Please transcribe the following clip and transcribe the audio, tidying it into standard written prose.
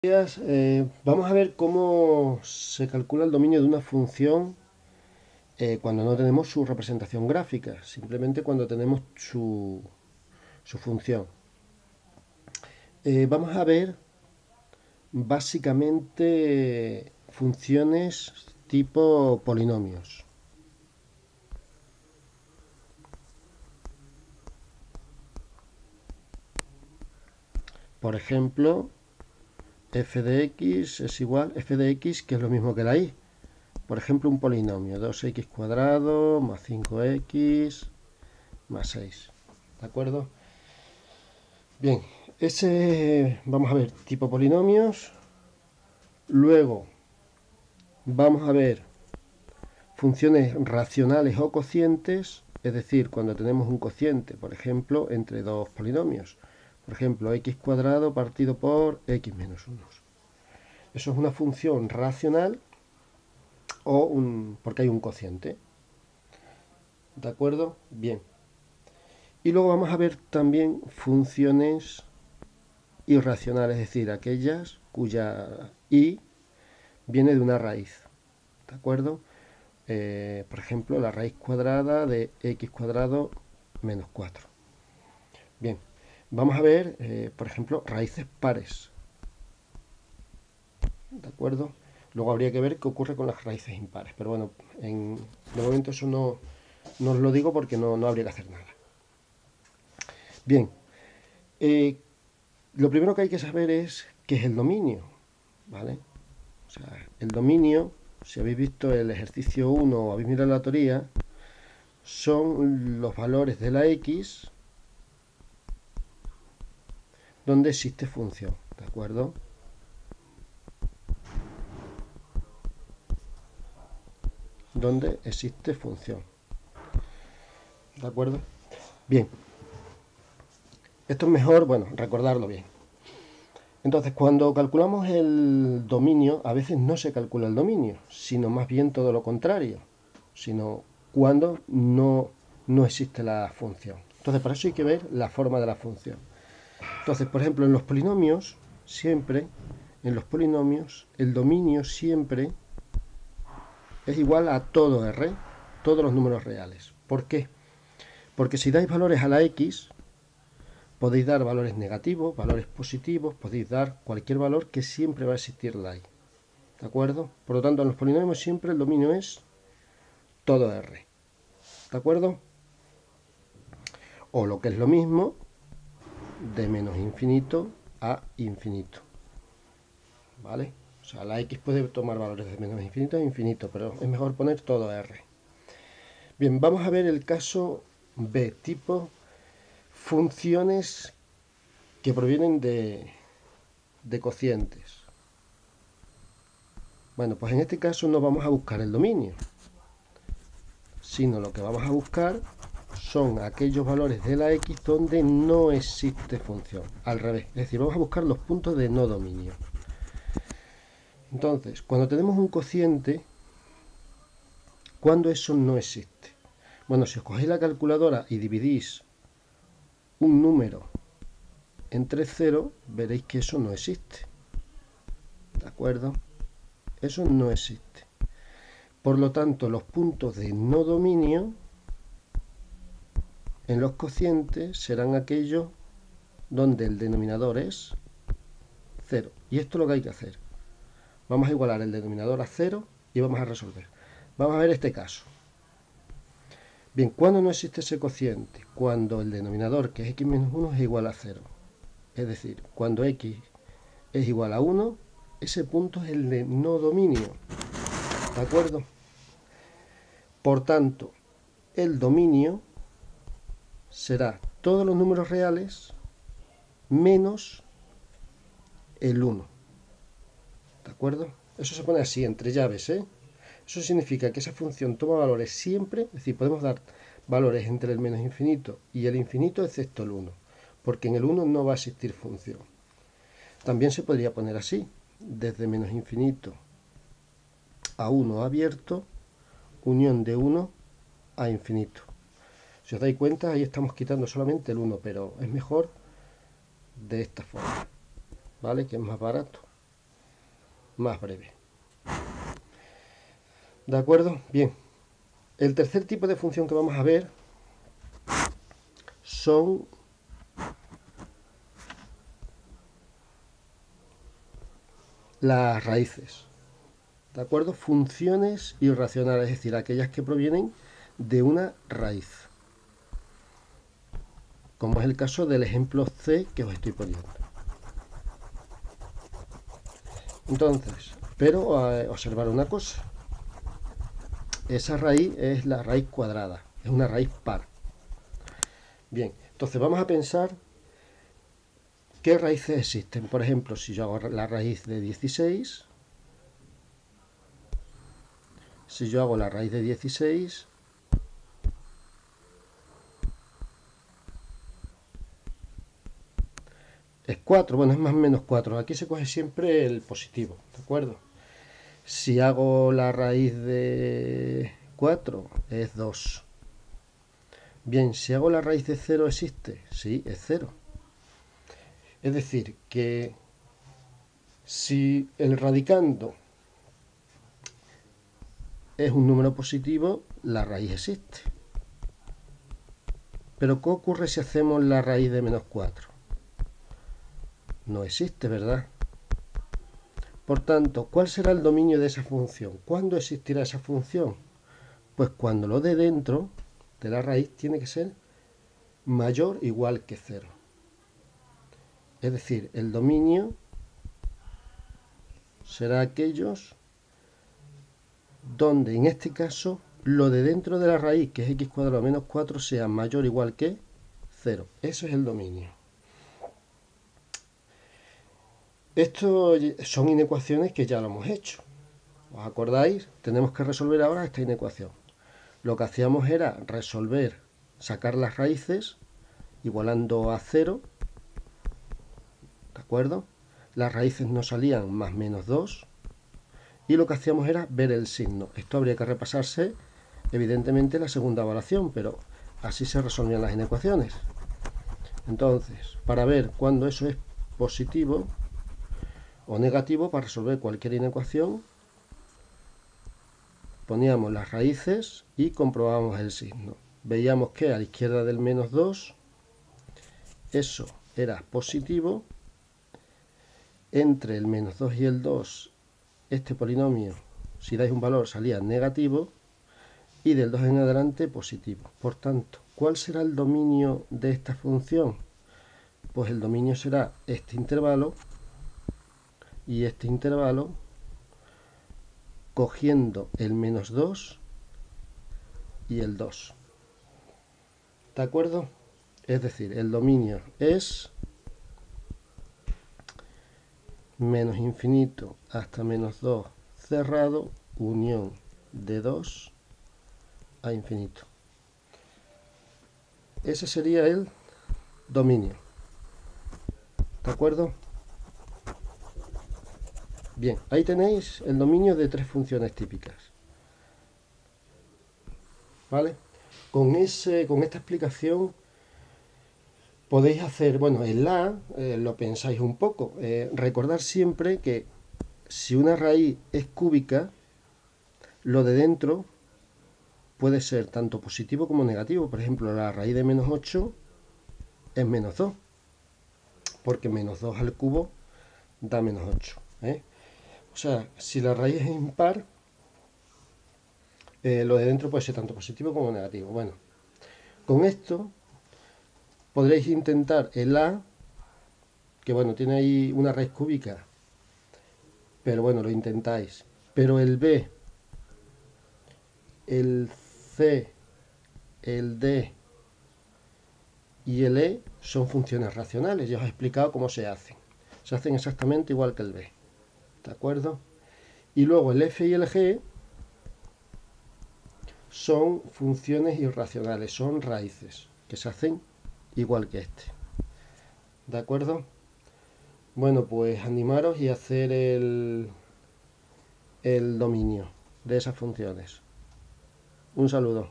Vamos a ver cómo se calcula el dominio de una función cuando no tenemos su representación gráfica, simplemente cuando tenemos su función. Vamos a ver básicamente funciones tipo polinomios. Por ejemplo, f de x es igual, f de x, que es lo mismo que la y. Por ejemplo, un polinomio, 2x cuadrado más 5x más 6. ¿De acuerdo? Bien, vamos a ver tipo polinomios. Luego vamos a ver funciones racionales o cocientes, es decir, cuando tenemos un cociente, por ejemplo, entre dos polinomios. Por ejemplo, x cuadrado partido por x menos 1. Eso es una función racional porque hay un cociente. ¿De acuerdo? Bien. Y luego vamos a ver también funciones irracionales, es decir, aquellas cuya y viene de una raíz. ¿De acuerdo? Por ejemplo, la raíz cuadrada de x cuadrado menos 4. Bien, vamos a ver, por ejemplo, raíces pares. ¿De acuerdo? Luego habría que ver qué ocurre con las raíces impares. Pero bueno, de momento eso no os lo digo porque no habría que hacer nada. Bien, lo primero que hay que saber es qué es el dominio. ¿Vale? O sea, el dominio, si habéis visto el ejercicio 1 o habéis mirado la teoría, son los valores de la x donde existe función, ¿de acuerdo? Donde existe función, ¿de acuerdo? Bien, esto es mejor, bueno, recordarlo bien. Entonces, cuando calculamos el dominio, a veces no se calcula el dominio, sino más bien todo lo contrario, sino cuando no existe la función. Entonces, para eso hay que ver la forma de la función. Entonces, por ejemplo, en los polinomios, el dominio siempre es igual a todo R, todos los números reales. ¿Por qué? Porque si dais valores a la x, podéis dar valores negativos, valores positivos, podéis dar cualquier valor que siempre va a existir la y. ¿De acuerdo? Por lo tanto, en los polinomios siempre el dominio es todo R. ¿De acuerdo? O lo que es lo mismo, de menos infinito a infinito. ¿Vale? O sea, la x puede tomar valores de menos infinito a infinito, pero es mejor poner todo R. Bien, vamos a ver el caso B, tipo funciones que provienen de cocientes. Bueno, pues en este caso no vamos a buscar el dominio, sino lo que vamos a buscar son aquellos valores de la x donde no existe función. Al revés, es decir, vamos a buscar los puntos de no dominio. Entonces, cuando tenemos un cociente, ¿cuándo eso no existe? Bueno, si os cogéis la calculadora y dividís un número entre 0, veréis que eso no existe. ¿De acuerdo? Eso no existe. Por lo tanto, los puntos de no dominio en los cocientes serán aquellos donde el denominador es 0. Y esto es lo que hay que hacer. Vamos a igualar el denominador a 0 y vamos a resolver. Vamos a ver este caso. Bien, ¿cuándo no existe ese cociente? Cuando el denominador, que es x menos 1, es igual a 0. Es decir, cuando x es igual a 1, ese punto es el de no dominio. ¿De acuerdo? Por tanto, el dominio será todos los números reales menos el 1. ¿De acuerdo? Eso se pone así, entre llaves, ¿eh? Eso significa que esa función toma valores siempre, es decir, podemos dar valores entre el menos infinito y el infinito excepto el 1, porque en el 1 no va a existir función. También se podría poner así, desde menos infinito a 1 abierto, unión de 1 a infinito. Si os dais cuenta, ahí estamos quitando solamente el 1, pero es mejor de esta forma, ¿vale? Que es más barato. más breve. ¿De acuerdo? Bien. El tercer tipo de función que vamos a ver son las raíces. ¿De acuerdo? Funciones irracionales, es decir, aquellas que provienen de una raíz. Como es el caso del ejemplo C que os estoy poniendo. Entonces, pero observar una cosa. Esa raíz es la raíz cuadrada, es una raíz par. Bien, entonces vamos a pensar qué raíces existen. Por ejemplo, si yo hago la raíz de 16, si yo hago la raíz de 16, es 4, bueno, es más o menos 4. Aquí se coge siempre el positivo, ¿de acuerdo? Si hago la raíz de 4, es 2. Bien, si hago la raíz de 0, ¿existe? Sí, es 0. Es decir, que si el radicando es un número positivo, la raíz existe. Pero ¿qué ocurre si hacemos la raíz de menos 4? No existe, ¿verdad? Por tanto, ¿cuál será el dominio de esa función? ¿Cuándo existirá esa función? Pues cuando lo de dentro de la raíz tiene que ser mayor o igual que 0. Es decir, el dominio será aquellos donde, en este caso, lo de dentro de la raíz, que es x cuadrado menos 4, sea mayor o igual que 0. Eso es el dominio. Esto son inecuaciones que ya lo hemos hecho. ¿Os acordáis? Tenemos que resolver ahora esta inecuación. Lo que hacíamos era resolver, sacar las raíces, igualando a 0. ¿De acuerdo? Las raíces nos salían más menos 2. Y lo que hacíamos era ver el signo. Esto habría que repasarse, evidentemente, la segunda evaluación, pero así se resolvían las inecuaciones. Entonces, para ver cuándo eso es positivo o negativo, para resolver cualquier inecuación, poníamos las raíces y comprobábamos el signo. Veíamos que a la izquierda del menos 2, eso era positivo. Entre el menos 2 y el 2, este polinomio, si dais un valor, salía negativo. Y del 2 en adelante positivo. Por tanto, ¿cuál será el dominio de esta función? Pues el dominio será este intervalo y este intervalo, cogiendo el menos 2 y el 2. ¿De acuerdo? Es decir, el dominio es menos infinito hasta menos 2 cerrado, unión de 2 a infinito. Ese sería el dominio. ¿De acuerdo? Bien, ahí tenéis el dominio de tres funciones típicas. ¿Vale? Con esta explicación podéis hacer, bueno, en la lo pensáis un poco. Recordar siempre que si una raíz es cúbica, lo de dentro puede ser tanto positivo como negativo. Por ejemplo, la raíz de menos 8 es menos 2, porque menos 2 al cubo da menos 8. O sea, si la raíz es impar, lo de dentro puede ser tanto positivo como negativo. Bueno, con esto podréis intentar el A, que bueno, tiene ahí una raíz cúbica, pero bueno, lo intentáis. Pero el B, el C, el D y el E son funciones racionales. Ya os he explicado cómo se hacen. Se hacen exactamente igual que el B. ¿De acuerdo? Y luego el F y el G son funciones irracionales, son raíces, que se hacen igual que este. ¿De acuerdo? Bueno, pues animaros y hacer el dominio de esas funciones. Un saludo.